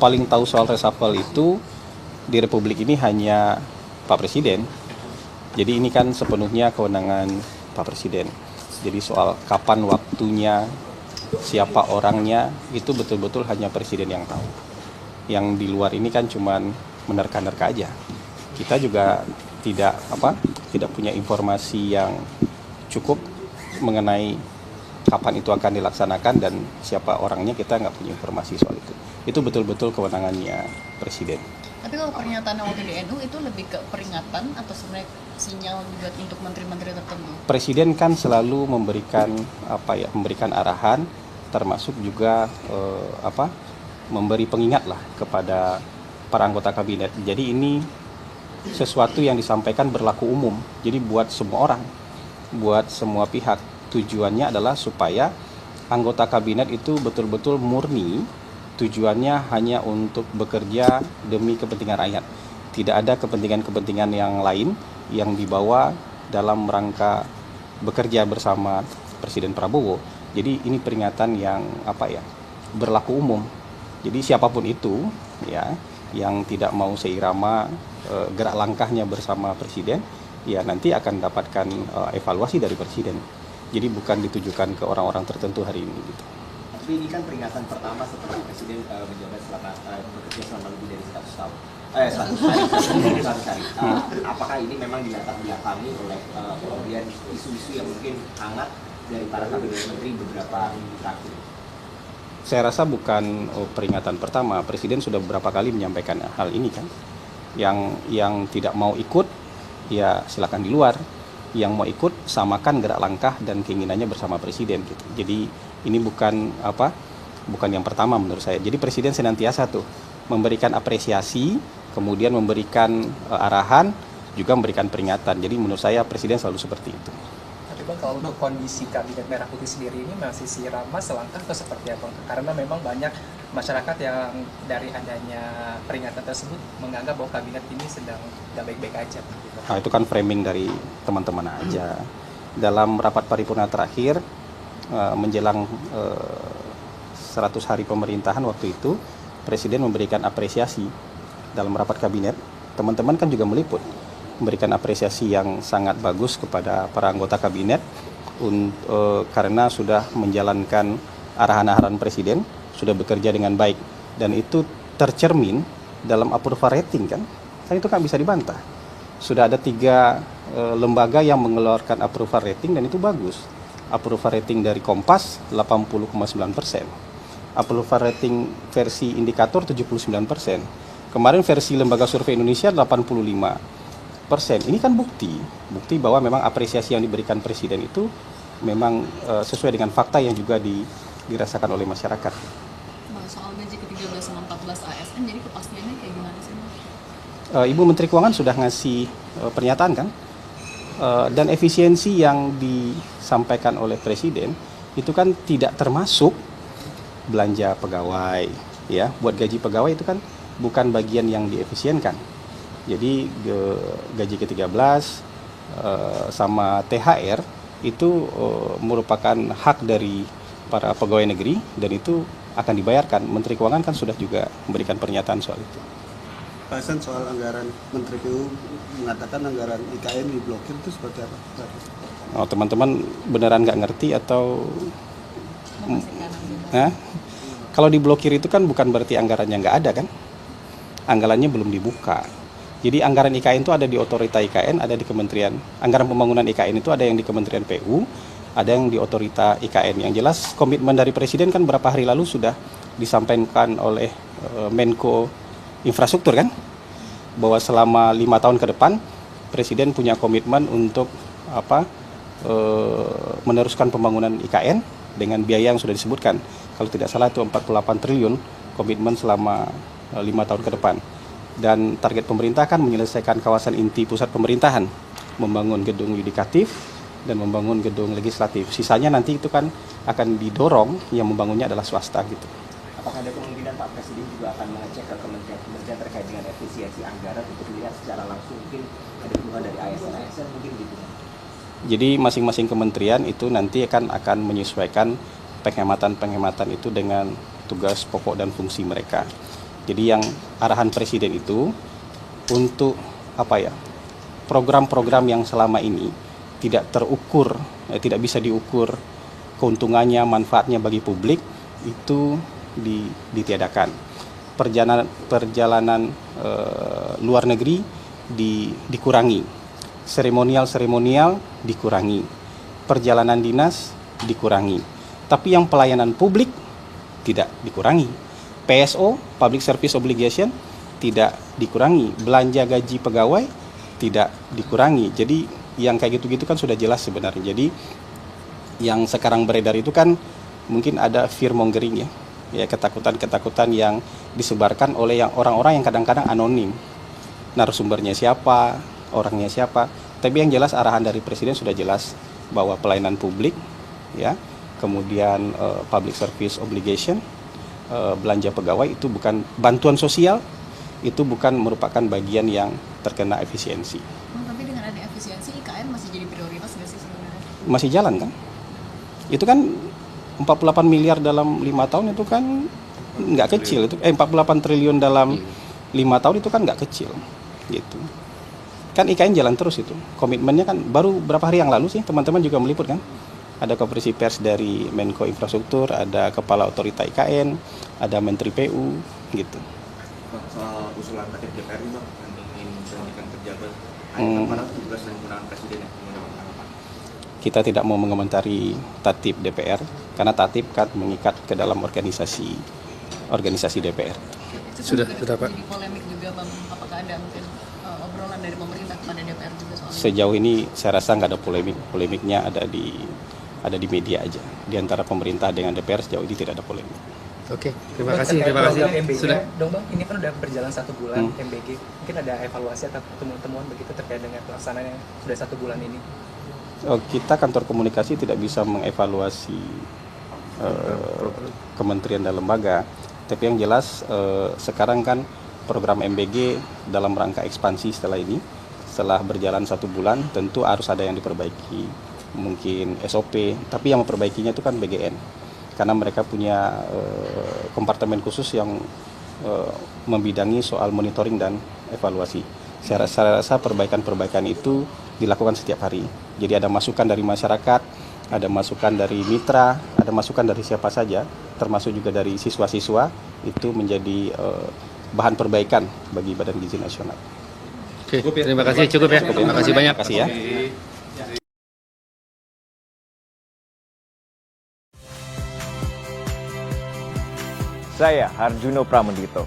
paling tahu soal reshuffle itu di Republik ini hanya Pak Presiden. Jadi ini kan sepenuhnya kewenangan Pak Presiden. Jadi soal kapan waktunya, siapa orangnya, itu betul-betul hanya Presiden yang tahu. Yang di luar ini kan cuman menerka-nerka aja. Kita juga tidak punya informasi yang cukup mengenai kapan itu akan dilaksanakan dan siapa orangnya, kita nggak punya informasi soal itu. Itu betul-betul kewenangannya Presiden. Tapi kalau pernyataan waktu di NU itu lebih ke peringatan atau sebenarnya sinyal juga untuk menteri-menteri tertentu? Presiden kan selalu memberikan arahan, termasuk juga memberi pengingat lah kepada para anggota kabinet. Jadi ini sesuatu yang disampaikan berlaku umum. Jadi buat semua orang, buat semua pihak. Tujuannya adalah supaya anggota kabinet itu betul-betul murni. Tujuannya hanya untuk bekerja demi kepentingan rakyat. Tidak ada kepentingan-kepentingan yang lain yang dibawa dalam rangka bekerja bersama Presiden Prabowo. Jadi ini peringatan yang berlaku umum. Jadi siapapun itu ya yang tidak mau seirama gerak langkahnya bersama Presiden, ya nanti akan dapatkan evaluasi dari Presiden. Jadi bukan ditujukan ke orang-orang tertentu hari ini gitu. Tapi ini kan peringatan pertama setelah Presiden menjabat bekerja selama lebih dari 100 tahun. 100 hari. Apakah ini memang dilatar belakangi oleh kemudian isu-isu yang mungkin hangat dari para kabinet menteri beberapa minggu terakhir? Saya rasa bukan peringatan pertama. Presiden sudah beberapa kali menyampaikan hal ini kan. Yang tidak mau ikut, ya silakan di luar. Yang mau ikut, samakan gerak langkah dan keinginannya bersama Presiden gitu. Jadi ini bukan yang pertama menurut saya. Jadi Presiden senantiasa tuh memberikan apresiasi, kemudian memberikan arahan, juga memberikan peringatan. Jadi menurut saya Presiden selalu seperti itu. Tapi Bang, kalau untuk kondisi Kabinet Merah Putih sendiri ini masih sirama selangkah atau seperti apa? Karena memang banyak masyarakat yang dari adanya peringatan tersebut menganggap bahwa kabinet ini sedang tidak baik-baik aja. Gitu. Nah, itu kan framing dari teman-teman aja. Dalam rapat paripurna terakhir, menjelang 100 hari pemerintahan waktu itu, Presiden memberikan apresiasi dalam rapat kabinet. Teman-teman kan juga meliput, memberikan apresiasi yang sangat bagus kepada para anggota kabinet karena sudah menjalankan arahan-arahan Presiden, sudah bekerja dengan baik, dan itu tercermin dalam approval rating kan itu kan bisa dibantah. Sudah ada 3 lembaga yang mengeluarkan approval rating dan itu bagus. Approval rating dari Kompas 80,9%, approval rating versi indikator 79%, kemarin versi lembaga survei Indonesia 85%. Ini kan bukti bahwa memang apresiasi yang diberikan Presiden itu memang sesuai dengan fakta yang juga dirasakan oleh masyarakat. Soal gaji ke-13 sama 14 ASN, jadi kepastiannya kayak gimana sih? Ibu Menteri Keuangan sudah ngasih pernyataan kan, dan efisiensi yang disampaikan oleh Presiden itu kan tidak termasuk belanja pegawai, ya. Buat gaji pegawai itu kan bukan bagian yang diefisienkan. Jadi gaji ke-13 sama THR itu merupakan hak dari para pegawai negeri dan itu akan dibayarkan. Menteri Keuangan kan sudah juga memberikan pernyataan soal itu. Bahasan soal anggaran, Menteri KU mengatakan anggaran IKN diblokir, itu seperti apa? Oh, teman-teman beneran nggak ngerti atau kalau diblokir itu kan bukan berarti anggarannya nggak ada kan? Anggarannya belum dibuka. Jadi anggaran IKN itu ada di otorita IKN, ada di Kementerian. Anggaran pembangunan IKN itu ada yang di Kementerian PU, ada yang di otorita IKN. Yang jelas komitmen dari Presiden kan berapa hari lalu sudah disampaikan oleh Menko Infrastruktur kan, bahwa selama 5 tahun ke depan Presiden punya komitmen untuk meneruskan pembangunan IKN dengan biaya yang sudah disebutkan. Kalau tidak salah itu 48 triliun komitmen selama 5 tahun ke depan. Dan target pemerintah kan menyelesaikan kawasan inti pusat pemerintahan, membangun gedung yudikatif dan membangun gedung legislatif. Sisanya nanti itu kan akan didorong, yang membangunnya adalah swasta gitu. Apakah ada kemungkinan Pak Presiden juga akan mengecek ke kementerian terkait dengan efisiensi anggaran untuk melihat secara langsung mungkin ada dukungan dari ASN mungkin gitu? Jadi masing-masing kementerian itu nanti akan menyesuaikan penghematan itu dengan tugas pokok dan fungsi mereka. Jadi yang arahan presiden itu untuk program-program yang selama ini tidak terukur, tidak bisa diukur keuntungannya, manfaatnya bagi publik itu ditiadakan. Perjalanan luar negeri dikurangi, seremonial dikurangi, perjalanan dinas dikurangi, tapi yang pelayanan publik tidak dikurangi. PSO, Public Service Obligation, tidak dikurangi. Belanja gaji pegawai tidak dikurangi. Jadi yang kayak gitu-gitu kan sudah jelas sebenarnya. Jadi yang sekarang beredar itu kan mungkin ada fear mongering ya ketakutan-ketakutan yang disebarkan oleh orang-orang yang kadang-kadang anonim. Narasumbernya siapa, orangnya siapa. Tapi yang jelas arahan dari presiden sudah jelas bahwa pelayanan publik, ya, kemudian public service obligation, belanja pegawai itu bukan bantuan sosial, itu bukan merupakan bagian yang terkena efisiensi. Tapi dengan ada efisiensi, IKN masih jadi prioritas nggak sih sebenarnya? Masih jalan kan? Itu kan 48 miliar dalam 5 tahun itu kan nggak kecil. 48 triliun dalam 5 tahun itu kan nggak kecil. Gitu. Kan IKN jalan terus itu. Komitmennya kan baru berapa hari yang lalu sih teman-teman juga meliput kan? Ada konferensi pers dari Menko Infrastruktur, ada Kepala Otorita IKN, ada Menteri PU, gitu. Soal usulan tatip DPR ini Bang, yang ingin dilanjutkan pejabat ayat 417 dan penggunaan presiden ya, kita tidak mau mengomentari tatip DPR karena tatip kan mengikat ke dalam organisasi DPR. Sudah Pak. Jadi polemik juga Bang, apakah ada mungkin obrolan dari pemerintah kepada DPR juga soal ini? Sejauh ini saya rasa nggak ada polemiknya ada di media aja. Di antara pemerintah dengan DPR sejauh ini tidak ada polemik. Oke, terima kasih. MBG, Sudah. Dong Bang, ini kan udah berjalan 1 bulan MBG. Mungkin ada evaluasi atau temuan-temuan begitu terkait dengan pelaksanaan yang sudah 1 bulan ini. Kita kantor komunikasi tidak bisa mengevaluasi kementerian dan lembaga. Tapi yang jelas sekarang kan program MBG dalam rangka ekspansi setelah ini, setelah berjalan 1 bulan tentu harus ada yang diperbaiki, mungkin SOP, tapi yang memperbaikinya itu kan BGN. Karena mereka punya kompartemen khusus yang membidangi soal monitoring dan evaluasi. Saya rasa perbaikan-perbaikan itu dilakukan setiap hari. Jadi ada masukan dari masyarakat, ada masukan dari mitra, ada masukan dari siapa saja, termasuk juga dari siswa-siswa, itu menjadi bahan perbaikan bagi Badan Gizi Nasional. Oke, terima kasih, cukup ya. Terima kasih banyak. Terima kasih ya. Saya Harjuno Pramendito.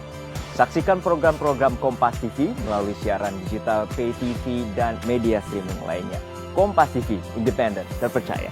Saksikan program-program Kompas TV melalui siaran digital, pay TV, dan media streaming lainnya. Kompas TV, independen, terpercaya.